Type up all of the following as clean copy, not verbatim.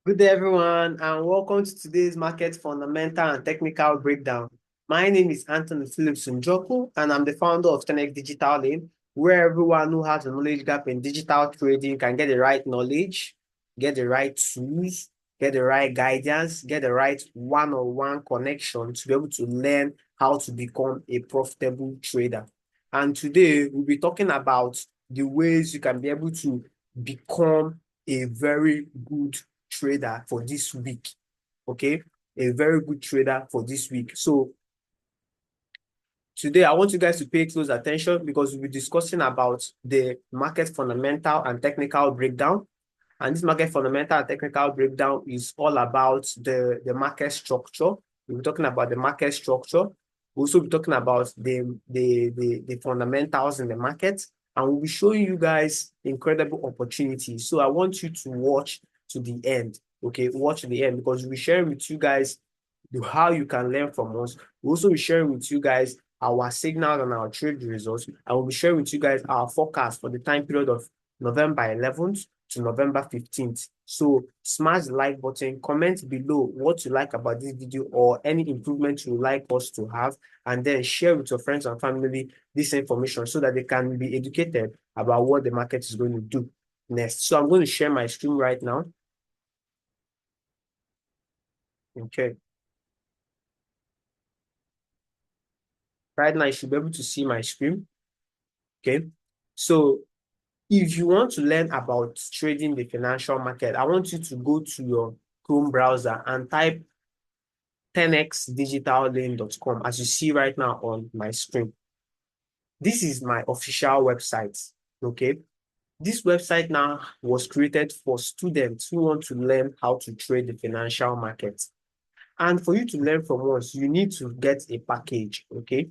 Good day, everyone, and welcome to today's market fundamental and technical breakdown. My name is Anthony Phillips Njoku, and I'm the founder of 10x Digital Lane, where everyone who has a knowledge gap in digital trading can get the right knowledge, get the right tools, get the right guidance, get the right one-on-one connection to be able to learn how to become a profitable trader. And today we'll be talking about the ways you can be able to become a very good trader for this week. Okay, a very good trader for this week. So today I want you guys to pay close attention because we'll be discussing about the market fundamental and technical breakdown. And this market fundamental and technical breakdown is all about the market structure. We'll be talking about the market structure. We'll also be talking about the fundamentals in the market. And we'll be showing you guys incredible opportunities. So I want you to watch to the end. Okay, watch to the end because we'll be sharing with you guys how you can learn from us. We'll also be sharing with you guys our signals and our trade results. And we'll be sharing with you guys our forecast for the time period of November 11th to November 15th. So smash the like button, comment below what you like about this video or any improvement you would like us to have, and then share with your friends and family this information so that they can be educated about what the market is going to do next. So I'm going to share my screen right now. Okay. Right now, you should be able to see my screen. Okay. So if you want to learn about trading the financial market, I want you to go to your Chrome browser and type 10xdigitallane.com as you see right now on my screen. This is my official website. Okay. This website now was created for students who want to learn how to trade the financial market. And for you to learn from us, you need to get a package. Okay.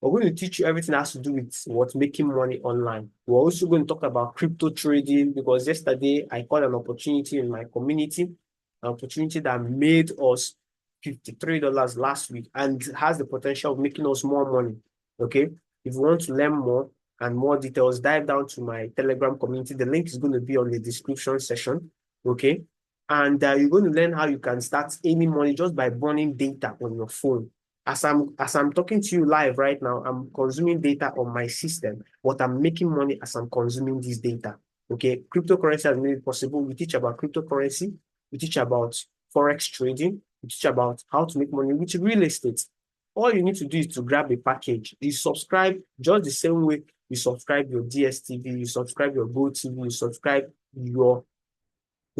We're going to teach you everything that has to do with what making money online. We're also going to talk about crypto trading because yesterday I caught an opportunity in my community, an opportunity that made us $53 last week and has the potential of making us more money. Okay. If you want to learn more and more details, dive down to my Telegram community. The link is going to be on the description section. Okay. And you're going to learn how you can start earning money just by burning data on your phone. As I'm talking to you live right now, I'm consuming data on my system, but I'm making money as I'm consuming this data. Okay, cryptocurrency has made it possible. We teach about cryptocurrency, we teach about forex trading, we teach about how to make money with real estate. All you need to do is to grab a package. You subscribe just the same way you subscribe your DSTV, you subscribe your GoTV, you subscribe your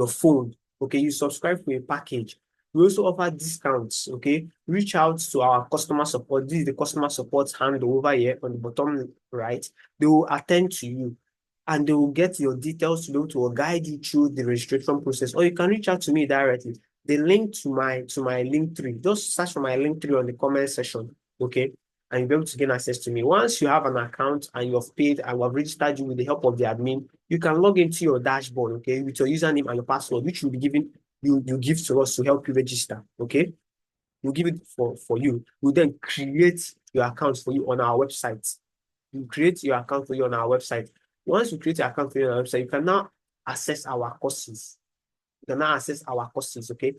phone. Okay, you subscribe to a package. We also offer discounts. Okay, reach out to our customer support. This is the customer support handle over here on the bottom right. They will attend to you and they will get your details to be able to guide you through the registration process. Or you can reach out to me directly. The link to my link tree. Just search for my link tree on the comment section. Okay, and you'll be able to gain access to me. Once you have an account and you've paid and we've registered you with the help of the admin, you can log into your dashboard, okay, with your username and your password, which will be given you give to us to help you register. Okay. We'll give it for you. We'll then create your account for you on our website. You create your account for you on our website. Once you create your account for you on our website, you can now access our courses. You can now access our courses, okay?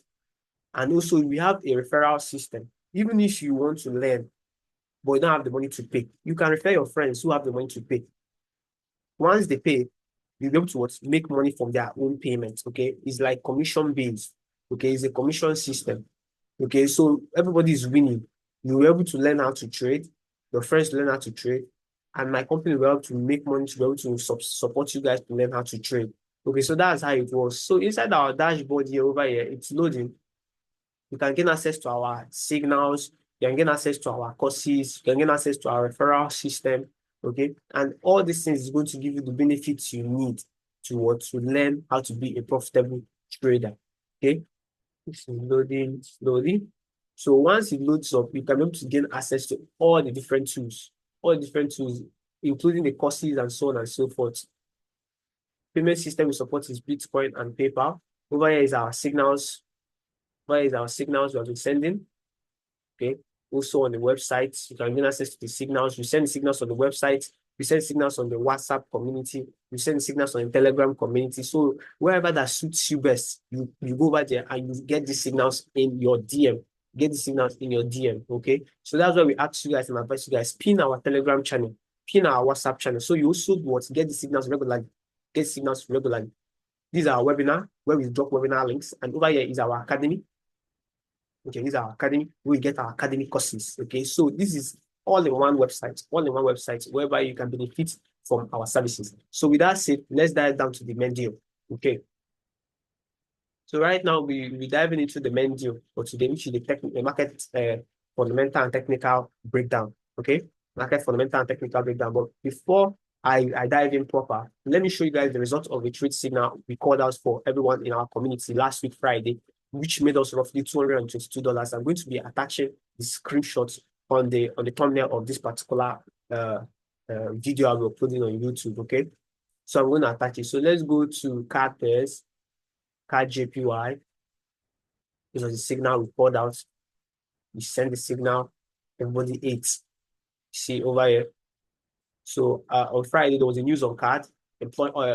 And also we have a referral system. Even if you want to learn, but you don't have the money to pay, you can refer your friends who have the money to pay. Once they pay, you'll be able to make money from their own payments. Okay, it's like commission based. Okay, it's a commission system. Okay, so everybody is winning. You'll be able to learn how to trade. Your friends learn how to trade, and my company will help to make money to be able to support you guys to learn how to trade. Okay, so that's how it was. So inside our dashboard here over here, it's loading. You can gain access to our signals. You can gain access to our courses. You can gain access to our referral system. Okay. And all these things is going to give you the benefits you need to learn how to be a profitable trader. Okay. It's loading slowly. So once it loads up, you can be able to gain access to all the different tools, including the courses and so on and so forth. Payment system we support is Bitcoin and PayPal. Over here is our signals. Where is our signals we have been sending? Okay. Also on the website, you can gain access to the signals. You send the signals on the website. we send signals on the WhatsApp community, we send signals on the Telegram community. So wherever that suits you best, you go over there and you get the signals in your DM. Get the signals in your DM, okay? So that's why we ask you guys and advise you guys, pin our Telegram channel, pin our WhatsApp channel. So you also what get the signals regularly, get signals regularly. This is our webinar where we drop webinar links, and over here is our academy. Okay, this is our academy. We get our academic courses. Okay, so this is all in one website whereby you can benefit from our services. So with that said, let's dive down to the main deal. Okay. So right now we diving into the main deal for today, which is the market fundamental and technical breakdown. Okay, market fundamental and technical breakdown. But before I dive in proper, let me show you guys the result of a trade signal we called out for everyone in our community last week Friday, which made us roughly $222. I'm going to be attaching the screenshots on the thumbnail of this particular video I'll be uploading on YouTube. Okay, so I'm going to attach it. So let's go to CAD pairs. CAD JPY. This was the signal we poured out. We send the signal, everybody ate. See over here. So on Friday, there was a news on CAD,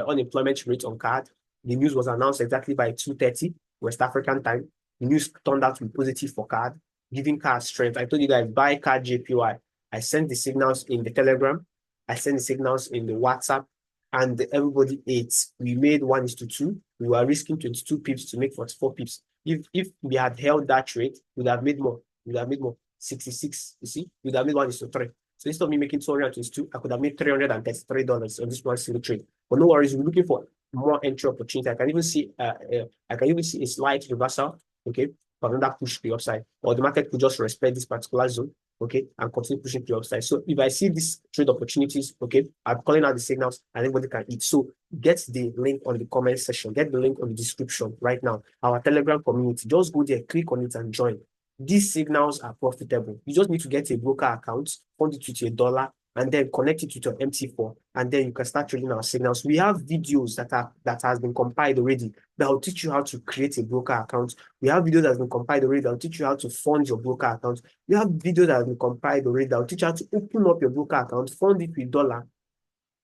unemployment rate on CAD. The news was announced exactly by 2:30 West African time. The news turned out to be positive for CAD, giving CAD strength. I told you guys, buy CAD JPY. I sent the signals in the Telegram. I sent the signals in the WhatsApp, and everybody ate. We made 1:2. We were risking 22 pips to make 44 pips. If we had held that rate, we would have made more. We would have made more. 66, you see? We would have made 1:3. So instead of me making 222, I could have made $333 on this one single trade. But no worries, we're looking for more entry opportunity. I can even see a slight reversal, okay, for another push to the upside. Or the market could just respect this particular zone, okay, and continue pushing to the upside. So if I see these trade opportunities, okay, I'm calling out the signals and everybody can eat. So get the link on the comment section, get the link on the description right now. Our Telegram community, just go there, click on it and join. These signals are profitable. You just need to get a broker account, fund it with $1, and then connect it with your MT4, and then you can start trading our signals. We have videos that has been compiled already that will teach you how to create a broker account. We have videos that have been compiled already that will teach you how to fund your broker account. We have videos that have been compiled already that will teach you how to open up your broker account, fund it with $,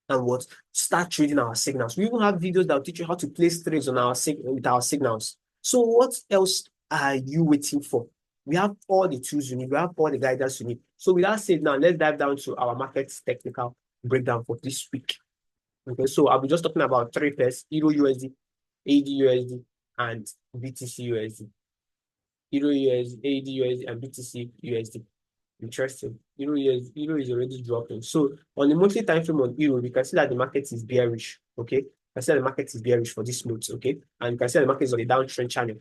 and what start trading our signals. We even have videos that will teach you how to place trades on with our signals. So what else are you waiting for? We have all the tools you need. We have all the guidance you need. So with that said, now let's dive down to our market technical breakdown for this week. Okay, so I'll be just talking about three pairs: Euro USD, AD USD, and BTC USD. Euro USD, AD USD, and BTC USD. Interesting. Euro is already dropping. So on the monthly time frame on Euro, we can see that the market is bearish. Okay, you can see that the market is bearish for this month. Okay, and you can see that the market is on the downtrend channel.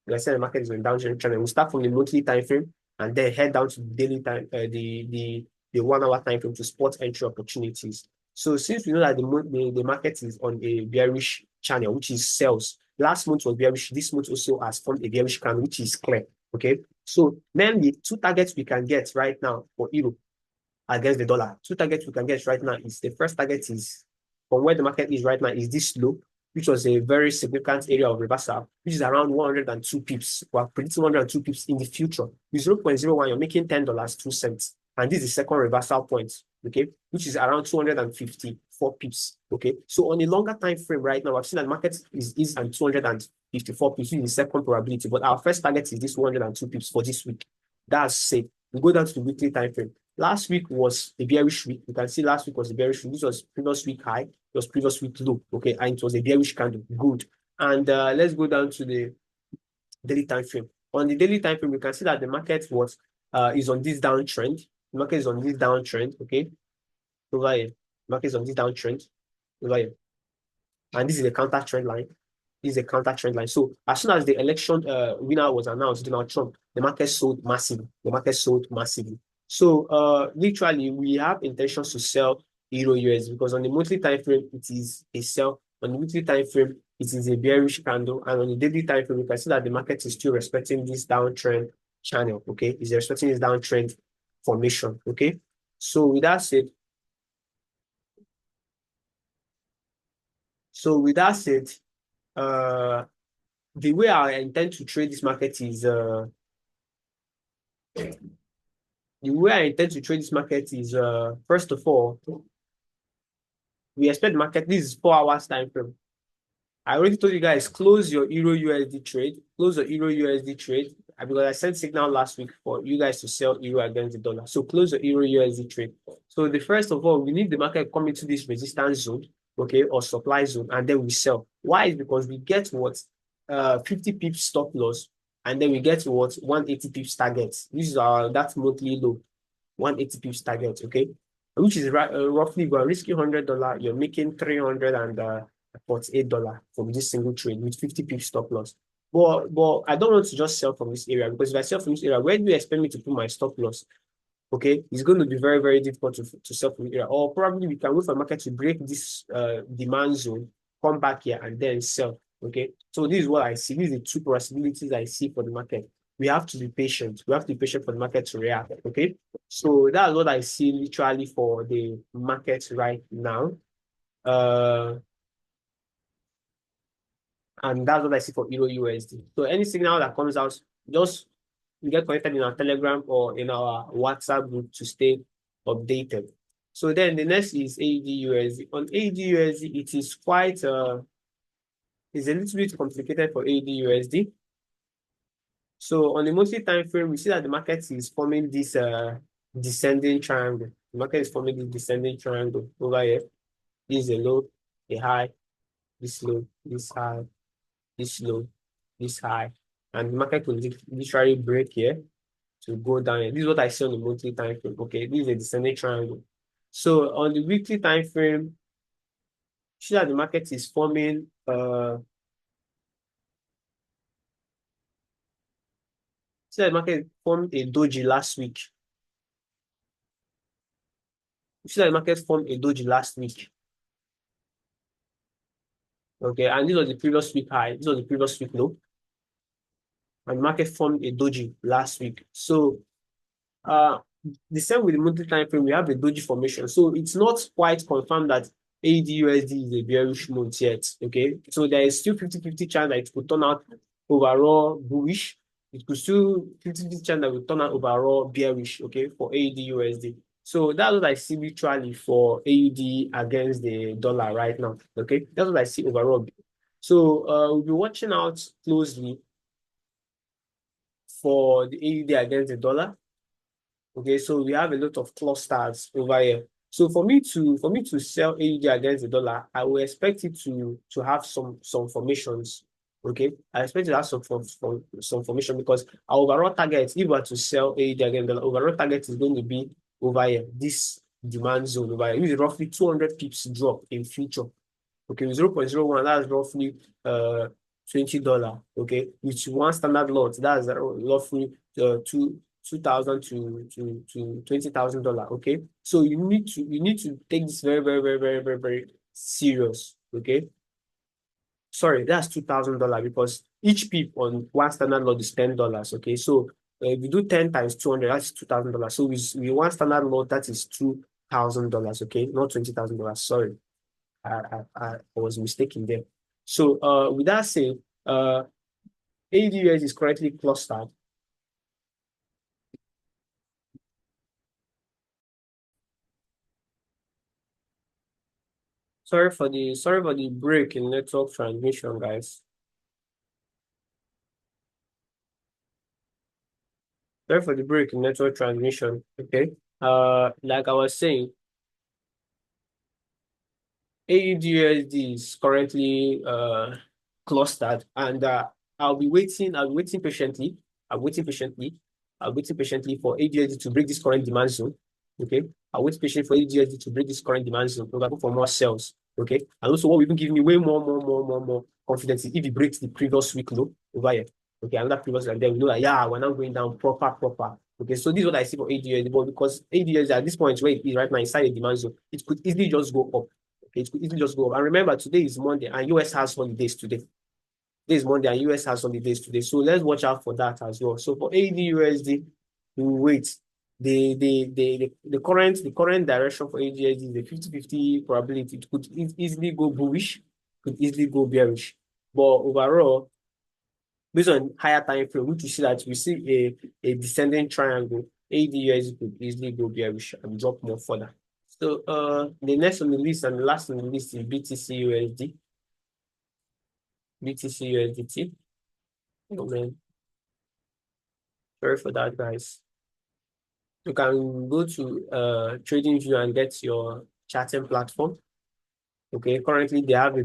You can see the market is on the downtrend channel. We'll start from the monthly time frame and then head down to the daily time, the 1 hour time frame to spot entry opportunities. So since we know that the market is on a bearish channel, which is sales. Last month was bearish. This month also has formed a bearish candle, which is clear. Okay, so mainly two targets we can get right now for Euro against the dollar. Two targets we can get right now is the first target is from where the market is right now is this low, which was a very significant area of reversal, which is around 102 pips. We're predicting 102 pips in the future. With 0.01, you're making $10.02. And this is the second reversal point, okay, which is around 254 pips. Okay, so on a longer time frame right now, I've seen that the market is at 254 pips, which is the second probability. But our first target is this 102 pips for this week. That's safe. We go down to the weekly time frame. Last week was a bearish week. You can see last week was a bearish week. This was previous week high. It was previous week low. Okay, and it was a bearish candle. Good. And let's go down to the daily time frame. On the daily time frame, we can see that the market is on this downtrend. The market is on this downtrend. Okay, over here. The market is on this downtrend. Over here. And this is a counter trend line. This is a counter trend line. So as soon as the election winner was announced, Donald Trump, the market sold massively. The market sold massively. So literally, we have intentions to sell Euro US because on the monthly time frame, it is a sell. On the weekly time frame, it is a bearish candle. And on the daily time frame, we can see that the market is still respecting this downtrend channel. Okay, it's respecting this downtrend formation. Okay, so with that said, the way I intend to trade this market is first of all, we expect the market, this is 4 hours time frame. I already told you guys, close your Euro USD trade. Close your Euro USD trade because I sent signal last week for you guys to sell Euro against the dollar. So close your Euro USD trade. So the first of all, we need the market come into this resistance zone, okay, or supply zone, and then we sell. Why? Is because we get what 50 pips stop loss, and then we get what 180 pips target. This is our that monthly low, 180 pips target, okay, which is roughly we're risking $100, you're making $348 from this single trade with 50 pips stop loss. But I don't want to just sell from this area, because if I sell from this area, where do you expect me to put my stop loss? Okay, it's going to be very, very difficult to sell from here. Or probably we can wait for the market to break this demand zone, come back here, and then sell. Okay, so this is what I see. These are the two possibilities I see for the market. We have to be patient. We have to be patient for the market to react. Okay, so that's what I see literally for the market right now. And that's what I see for Euro USD. So any signal that comes out, just get connected in our Telegram or in our WhatsApp group to stay updated. So then the next is AUD USD. On AUD USD, it is quite it's a little bit complicated for AUD USD. So on the monthly time frame, we see that the market is forming this descending triangle. The market is forming this descending triangle over here. This is a low, a high, this low, this high, this low, this high. And the market will literally break here to go down here. This is what I see on the monthly time frame. Okay, this is a descending triangle. So on the weekly time frame, see that the market is forming see that the market formed a doji last week. See that the market formed a doji last week. Okay, and this was the previous week high. This was the previous week low. And the market formed a doji last week. So the same with the monthly time frame, we have a doji formation. So it's not quite confirmed that AUD/USD is a bearish month yet. Okay, so there is still 50-50 chance that it could turn out overall bullish. It could still 50-50 chance that it will turn out overall bearish. Okay, for AUD/USD. So that's what I see literally for AUD against the dollar right now. Okay, that's what I see overall. So we'll be watching out closely for the AUD against the dollar. Okay, so we have a lot of clusters over here. So for me to sell AUD against the dollar, I will expect it to have some formations. Okay, I expect to have some formation, because our overall target, if we are to sell AUD against the dollar, overall target is going to be over here, this demand zone over here. This is roughly 200 pips drop in future. Okay, 0.01, that's roughly $20. Okay, with one standard lot, that's roughly 2,000 to $20,000. Okay, so you need to take this very, very, very, very, very, very serious. Okay, sorry, that's $2,000, because each pip on one standard lot is $10. Okay, so if you do 10 times 200, that's $2,000. So with one standard lot, that is $2,000. Okay, not $20,000. Sorry, I was mistaken there. So with that said, AUD/USD is currently clustered. Sorry for the break in network transmission, guys. Sorry for the break in network transmission. Okay. Like I was saying, AUD/USD is currently clustered, and I'll be waiting patiently. I'm waiting patiently. I'm waiting patiently for AUD/USD to break this current demand zone. Okay. I'll wait patiently for AUD/USD to break this current demand zone. We'll go for more sales. Okay. And also, what will even give me way more confidence is if it breaks the previous week low over here. Okay, another previous, and then we know that, yeah, we're now going down proper. Okay, so this is what I see for AUD/USD, but because AUD/USD at this point where it is right now inside the demand zone, it could easily just go up. Okay, it could easily just go up. And remember, today is Monday, and US has holidays today. Today is Monday, and US has holidays today. So let's watch out for that as well. So for AUD/USD, we will wait. The current direction for AUD/USD is a 50-50 probability. It could easily go bullish, could easily go bearish. But overall, based on higher time frame, which you see that we see a descending triangle, AUD/USD could easily go bearish and drop more further. So the next on the list and the last on the list is BTC USD. BTC USDT. Oh man, sorry for that, guys. You can go to TradingView and get your charting platform. Okay, currently they have a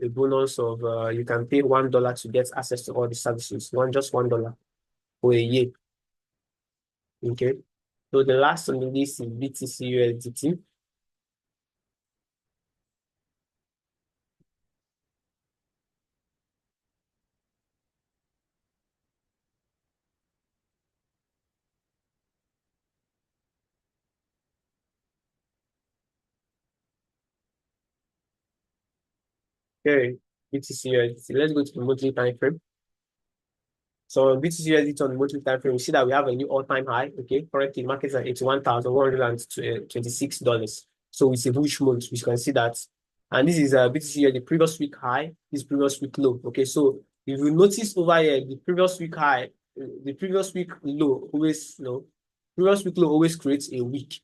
bonus of you can pay $1 to get access to all the services. Just $1 for a year. Okay. So the last on the list is BTC USDT. Okay, BTC USDT. Let's go to the monthly time frame. So on BTC USDT on the monthly time frame, we see that we have a new all-time high. Okay, currently the market is at $81,126. So it's a bullish month. We can see that. And this is BTC the previous week high, this previous week low. Okay, so if you notice over here, the previous week high, the previous week low always, previous week low always creates a week.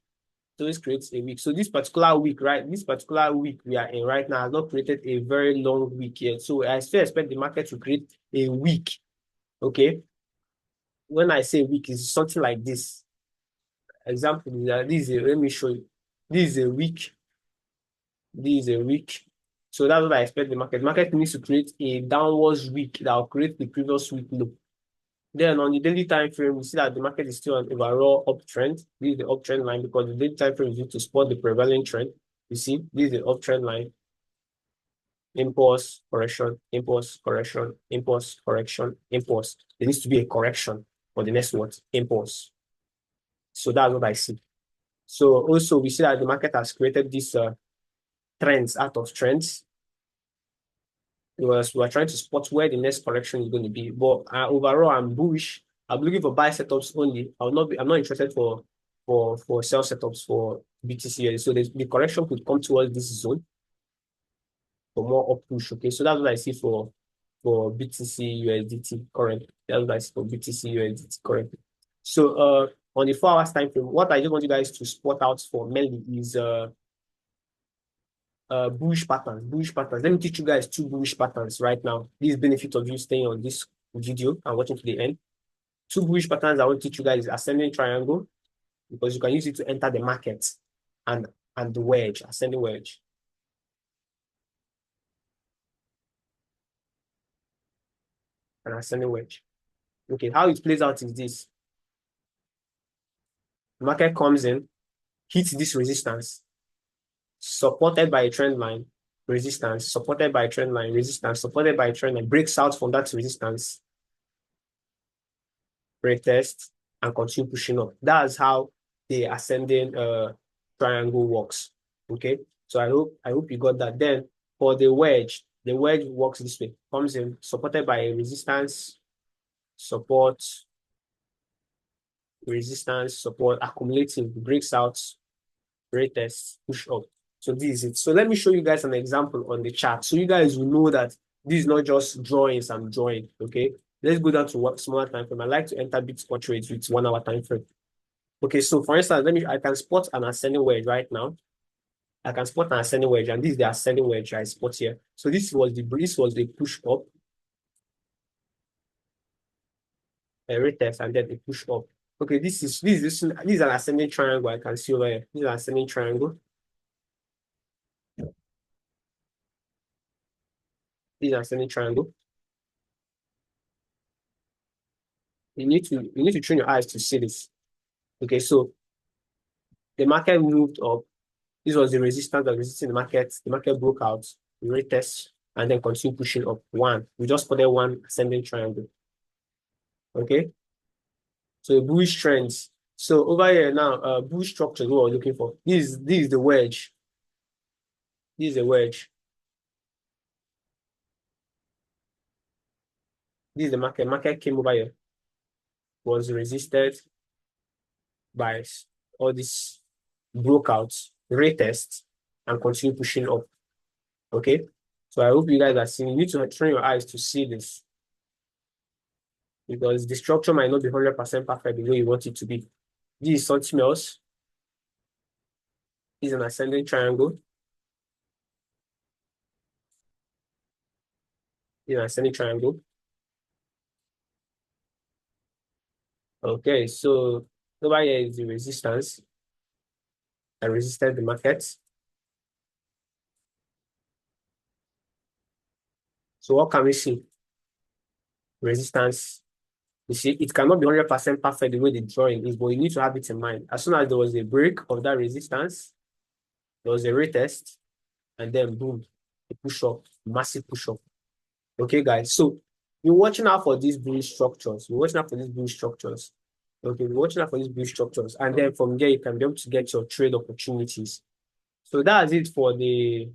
It always creates a week. So this particular week, right? This particular week we are in right now has not created a very long week yet. So I still expect the market to create a week. Okay. When I say week, it's something like this. Example is that this is let me show you. This is a week. This is a week. So that's what I expect the market. Market needs to create a downwards week that will create the previous week low. Then on the daily time frame, we see that the market is still on overall uptrend. This is the uptrend line because the daily time frame is used to spot the prevailing trend. You see, this is the uptrend line. Impulse, correction, impulse, correction, impulse, correction, impulse. There needs to be a correction for the next one, impulse. So that's what I see. So also we see that the market has created these trends out of trends. We're trying to spot where the next correction is going to be. But overall, I'm bullish. I'm looking for buy setups only. I'm not interested for sell setups for BTC. So the correction could come towards this zone for more up push. Okay, so that's what I see for BTC USDT currently. That's what I see for BTC USDT currently. So on the 4 hours time frame, what I just want you guys to spot out for mainly is bullish patterns. Bullish patterns. Let me teach you guys 2 bullish patterns right now. This benefit of you staying on this video and watching to the end. 2 bullish patterns I want to teach you guys is ascending triangle, because you can use it to enter the market, and the wedge, ascending wedge. And ascending wedge. Okay, how it plays out is this. The market comes in, hits this resistance, supported by a trend line, resistance, supported by a trend line, resistance, supported by a trend line, breaks out from that resistance, retest, and continue pushing up. That's how the ascending triangle works. Okay, so I hope you got that. Then for the wedge works this way: comes in, supported by a resistance, support, resistance, support, accumulating, breaks out, retest, push up. So this is it. So let me show you guys an example on the chart, so you guys will know that this is not just drawings I'm drawing. Okay, let's go down to what smaller time frame. I like to enter bit spot trades with 1 hour time frame. Okay, so for instance, I can spot an ascending wedge right now. I can spot an ascending wedge, and this is the ascending wedge I spot here. So this was the push up, a retest, and then a push up. Okay, this is an ascending triangle I can see over here. This is an ascending triangle. This is an ascending triangle. You need to train your eyes to see this. Okay, so the market moved up. This was the resistance that resisting the market. The market broke out, retest, and then continue pushing up. We just spotted one ascending triangle. Okay, so bullish trends. So over here now, bullish structure is what we're looking for. This is the wedge. This is a wedge. This is the market. Market came over here, was resisted by all these breakouts, retest, and continue pushing up. Okay, so I hope you guys are seeing. You need to train your eyes to see this, because the structure might not be 100% perfect the way you want it to be. This is something else. is an ascending triangle. Is an ascending triangle. Okay, so over here is the resistance that resisted the market. So what can we see? Resistance. You see, it cannot be 100% perfect the way the drawing is, but you need to have it in mind. As soon as there was a break of that resistance, there was a retest, and then boom, a push up, massive push up. Okay, guys. So we're watching out for these bullish structures. We're watching out for these bullish structures. Okay, we're watching out for these bullish structures. And then from there, you can be able to get your trade opportunities. So that's it for the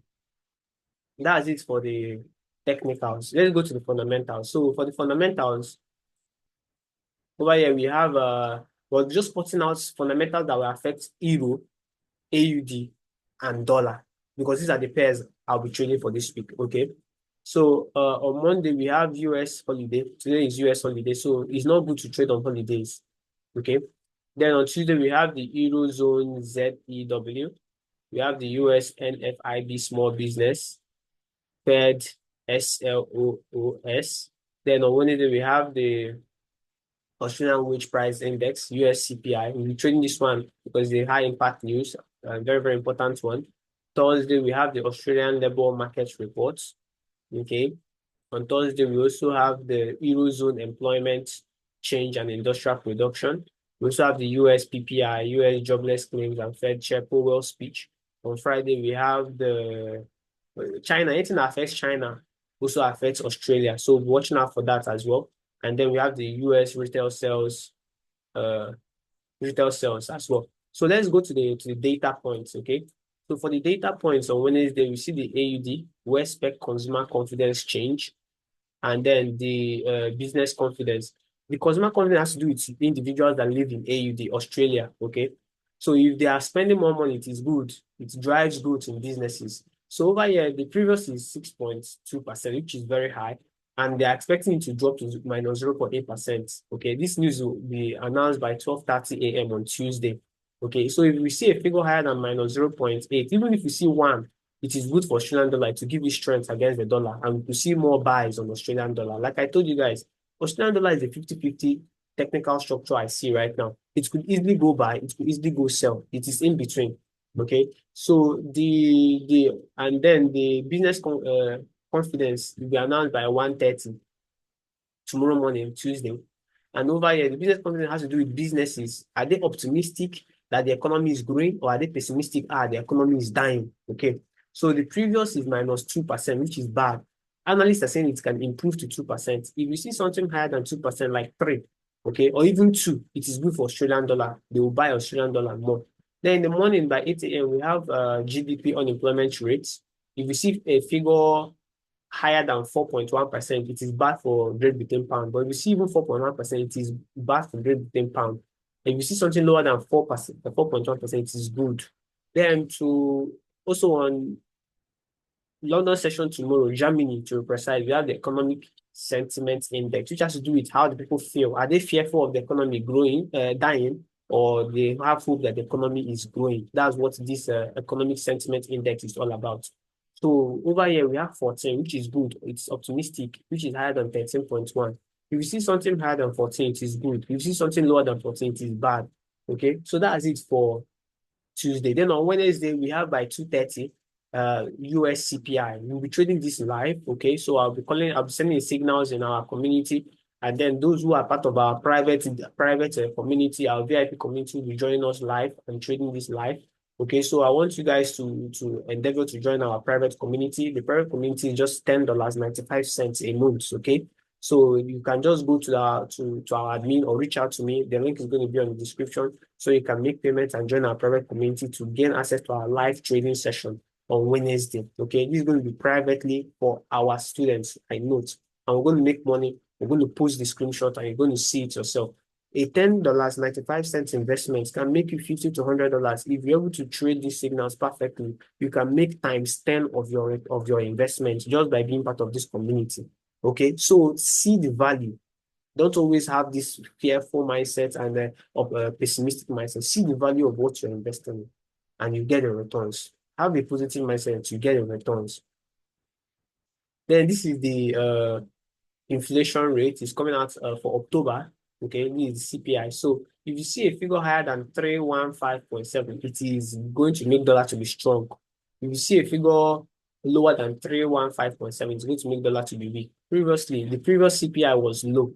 technicals. Let's go to the fundamentals. So for the fundamentals, over here we have we're just putting out fundamentals that will affect euro, AUD, and dollar, because these are the pairs I'll be trading for this week. Okay. So on Monday we have US holiday. Today is US holiday, so it's not good to trade on holidays. Okay. Then on Tuesday we have the Eurozone ZEW. We have the US NFIB small business, Fed SLOOS. Then on Wednesday we have the Australian Wage Price Index, US CPI. We'll be trading this one because it's a high impact news, a very, very important one. Thursday, we have the Australian Labour Market Reports. Okay. On Thursday, we also have the Eurozone Employment Change and Industrial Production. We also have the US PPI, US Jobless Claims, and Fed Chair Powell speech. On Friday, we have the China. Anything that affects China also affects Australia. So watching out for that as well. And then we have the US retail sales as well. So let's go to the data points, okay? So for the data points on Wednesday, we see the AUD, we expect consumer confidence change, and then the business confidence. The consumer confidence has to do with individuals that live in AUD, Australia, okay? So if they are spending more money, it is good. It drives growth in businesses. So over here, the previous is 6.2%, which is very high, and they're expecting it to drop to minus 0.8%. Okay, this news will be announced by 12:30 a.m. on Tuesday. Okay, so if we see a figure higher than minus 0.8, even if we see one, it is good for Australian dollar to give you strength against the dollar, and to see more buys on Australian dollar. Like I told you guys, Australian dollar is a 50-50 technical structure I see right now. It could easily go buy, it could easily go sell. It is in between. Okay, so and then the business confidence will be announced by 1:30 tomorrow morning, Tuesday. And over here, the business confidence has to do with businesses. Are they optimistic that the economy is growing, or are they pessimistic? The economy is dying. Okay. So the previous is minus 2%, which is bad. Analysts are saying it can improve to 2%. If you see something higher than 2%, like 3, okay, or even 2, it is good for Australian dollar. They will buy Australian dollar more. Then in the morning by 8 a.m., we have GDP unemployment rates. If you see a figure higher than 4.1%, it is bad for Great Britain pound. But if you see even 4.1%, it is bad for Great Britain pound. If you see something lower than 4%, 4.1%, it is good. Then to also on London session tomorrow, Germany to be precise, we have the economic sentiment index, which has to do with how the people feel. Are they fearful of the economy growing, dying, or they have hope that the economy is growing? That's what this economic sentiment index is all about. So over here, we have 14, which is good. It's optimistic, which is higher than 13.1. If you see something higher than 14, it is good. If you see something lower than 14, it is bad. Okay, so that's it for Tuesday. Then on Wednesday, we have by 2:30 US CPI. We'll be trading this live. Okay, so I'll be sending signals in our community, and then those who are part of our private community, our VIP community, will be joining us live and trading this live. Okay, so I want you guys to endeavor to join our private community. The private community is just $10.95 a month. Okay, so you can just go to our admin or reach out to me. The link is going to be on the description, so you can make payments and join our private community to gain access to our live trading session on Wednesday. Okay, this is going to be privately for our students, I note, and we're going to make money. We're going to post the screenshot and you're going to see it yourself. A $10.95 investment can make you $50 to $100. If you're able to trade these signals perfectly, you can make times 10 of your investment just by being part of this community. Okay, so see the value. Don't always have this fearful mindset and pessimistic mindset. See the value of what you're investing in. and you get the returns. Have a positive mindset, you get the returns. Then this is the inflation rate is coming out for October. Okay, this is CPI. So if you see a figure higher than 315.7, it is going to make dollar to be strong. If you see a figure lower than 315.7, it's going to make dollar to be weak. Previously, the previous CPI was low.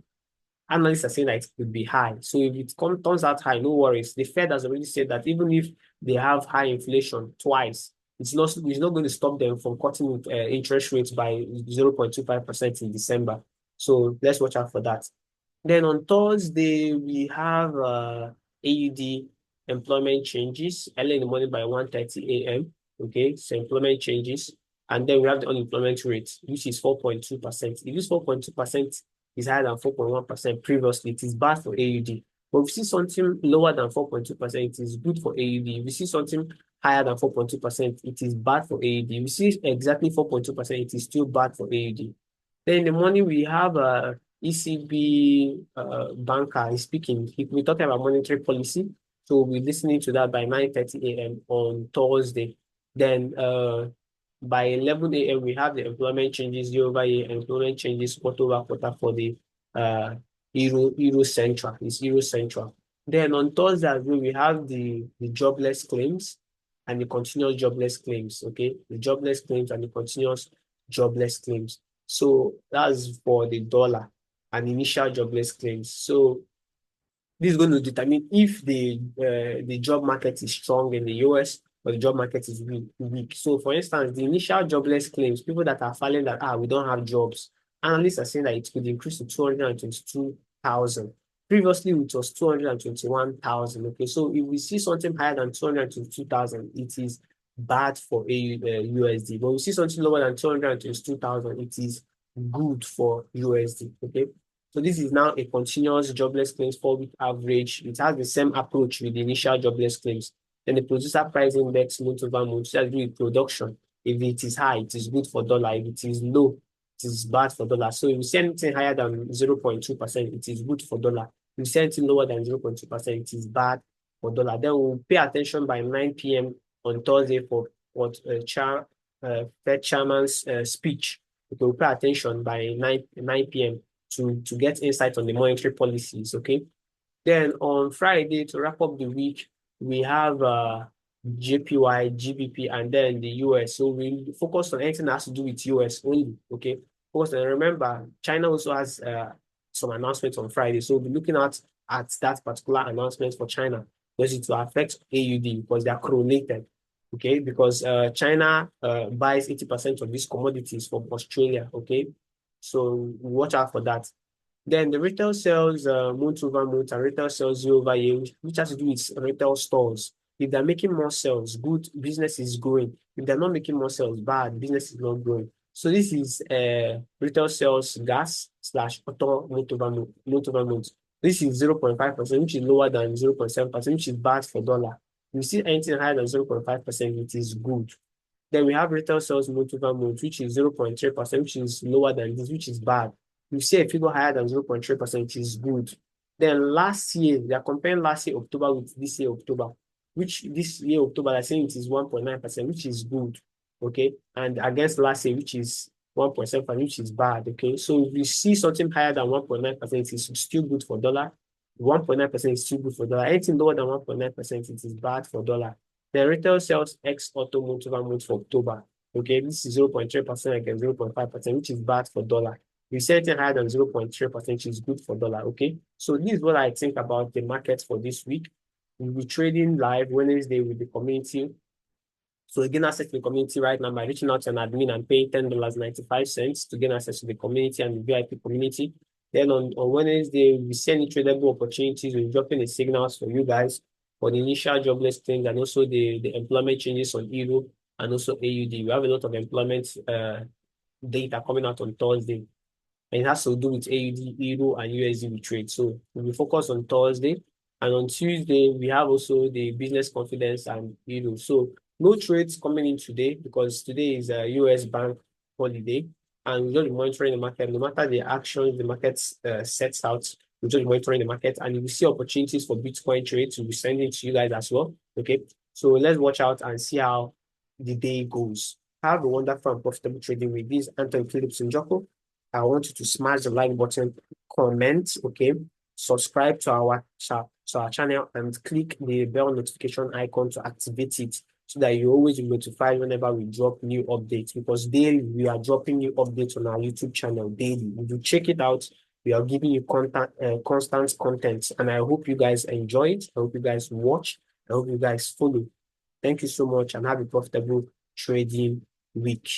Analysts are saying that it could be high. So if it turns out high, no worries. The Fed has already said that even if they have high it's not going to stop them from cutting interest rates by 0.25% in December. So let's watch out for that. Then on Thursday, we have AUD employment changes early in the morning by 1:30 a.m. Okay, so employment changes. And then we have the unemployment rate, which is 4.2%. If this 4.2% is higher than 4.1% previously, it is bad for AUD. But if we see something lower than 4.2%, it is good for AUD. If we see something higher than 4.2%, it is bad for AUD. If we see exactly 4.2%, it is still bad for AUD. Then in the morning, we have ECB banker is speaking. We're talking about monetary policy. So we're listening to that by 9:30 a.m. on Thursday. Then by 11 a.m., we have the employment changes year-over-year, employment changes quarter-over-quarter for the Euro Central. It's Euro Central. Then on Thursday as well, we have the jobless claims and the continuous jobless claims. Okay, the jobless claims and the continuous jobless claims. So that's for the dollar and initial jobless claims. So this is going to determine if the job market is strong in the US or the job market is weak. So for instance, the initial jobless claims, people that are filing that, we don't have jobs, analysts are saying that it could increase to 222,000. Previously, it was 221,000. Okay, so if we see something higher than 222,000, it is bad for USD. But we see something lower than 222,000, it is good for USD. Okay. So this is now a continuous jobless claims 4-week average. It has the same approach with the initial jobless claims. Then the producer price index month over month, that's with production. If it is high, it is good for dollar. If it is low, it is bad for dollar. So if you see anything higher than 0.2%, it is good for dollar. If you see anything lower than 0.2%, it is bad for dollar. Then we'll pay attention by 9 p.m. on Thursday for what Fed chairman's speech. We'll pay attention by 9 p.m. to get insight on the monetary policies, okay? Then on Friday, to wrap up the week, we have JPY, GBP, and then the US. So we focus on anything that has to do with US only, okay? Because remember, China also has some announcements on Friday. So we'll be looking at that particular announcement for China because it will affect AUD because they are correlated, okay? Because China buys 80% of these commodities from Australia, okay? So watch out for that. Then the retail sales month over month and retail sales year over year, which has to do with retail stores. If they're making more sales, good, business is growing. If they're not making more sales, bad, business is not growing. So this is retail sales gas / auto month over month. This is 0.5%, which is lower than 0.7%, which is bad for dollar. If you see anything higher than 0.5%, it is good. Then we have retail sales month over month, which is 0.3%, which is lower than this, which is bad. You see a figure higher than 0.3%, which is good. Then last year, they are comparing last year October with this year October, which this year October, they're saying it is 1.9%, which is good, okay? And against last year, which is 1.7%, which is bad, okay? So if you see something higher than 1.9%, it is still good for dollar. 1.9% is still good for dollar. Anything lower than 1.9%, it is bad for dollar. The retail sales ex auto month over month for October. Okay, this is 0.3% against 0.5%, which is bad for dollar. We see anything higher than 0.3%, which is good for dollar. Okay, so this is what I think about the market for this week. We'll be trading live Wednesday with the community. So gain access to the community right now by reaching out to an admin and paying $10.95 to gain access to the community and the VIP community. Then on Wednesday, we see any tradable opportunities. We're dropping the signals for you guys for the initial jobless claims and also the employment changes on Euro and also AUD. We have a lot of employment data coming out on Thursday. And it has to do with AUD, Euro, and USD we trade. So we'll focus on Thursday. And on Tuesday, we have also the business confidence and Euro. So no trades coming in today because today is a US bank holiday. And we're just monitoring the market. No matter the actions the market sets out, we're just monitoring the market. And if we see opportunities for Bitcoin trades, we'll be sending to you guys as well. Okay. So let's watch out and see how the day goes. Have a wonderful and profitable trading week. This is Anthony Phillips Njoko. I want you to smash the like button, comment, okay, subscribe to our channel, and click the bell notification icon to activate it so that you always be notified whenever we drop new updates, because daily we are dropping new updates on our YouTube channel daily. If you check it out, we are giving you constant content, and I hope you guys enjoy it. I hope you guys watch. I hope you guys follow. Thank you so much and have a profitable trading week.